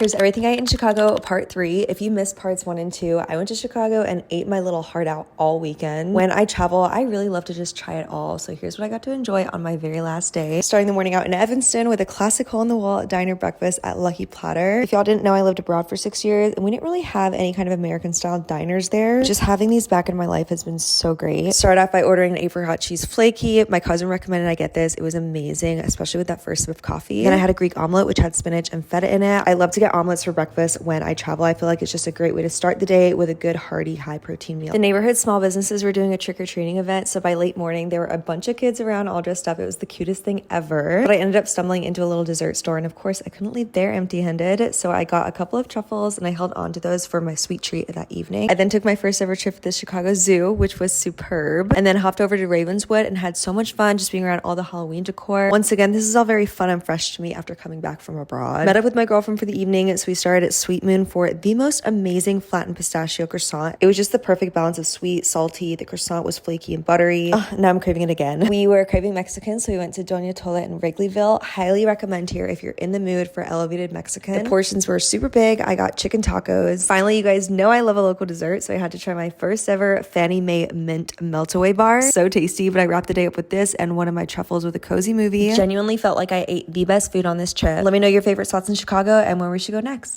Here's everything I ate in Chicago, part 3. If you missed parts 1 and 2, I went to Chicago and ate my little heart out all weekend. When I travel, I really love to just try it all. So here's what I got to enjoy on my very last day. Starting the morning out in Evanston with a classic hole-in-the-wall diner breakfast at Lucky Platter. If y'all didn't know, I lived abroad for 6 years and we didn't really have any kind of American-style diners there. Just having these back in my life has been so great. Started off by ordering an April hot cheese flaky. My cousin recommended I get this. It was amazing, especially with that first sip of coffee. Then I had a Greek omelet, which had spinach and feta in it. I love to get omelets for breakfast when I travel. I feel like it's just a great way to start the day with a good, hearty, high-protein meal. The neighborhood small businesses were doing a trick-or-treating event, so by late morning, there were a bunch of kids around all dressed up. It was the cutest thing ever. But I ended up stumbling into a little dessert store, and of course, I couldn't leave there empty-handed, so I got a couple of truffles, and I held on to those for my sweet treat that evening. I then took my first ever trip to the Chicago Zoo, which was superb, and then hopped over to Ravenswood and had so much fun just being around all the Halloween decor. Once again, this is all very fun and fresh to me after coming back from abroad. Met up with my girlfriend for the evening, so we started at Sweet Moon for the most amazing flattened pistachio croissant. It was just the perfect balance of sweet, salty. The croissant was flaky and buttery. Now I'm craving it again. We were craving Mexican, so we went to Doña Tola in Wrigleyville. Highly recommend here if you're in the mood for elevated Mexican. The portions were super big. I got chicken tacos. Finally, you guys know I love a local dessert, so I had to try my first ever Fannie Mae mint melt-away bar. So tasty, but I wrapped the day up with this and one of my truffles with a cozy movie. Genuinely felt like I ate the best food on this trip. Let me know your favorite spots in Chicago and where we should go next.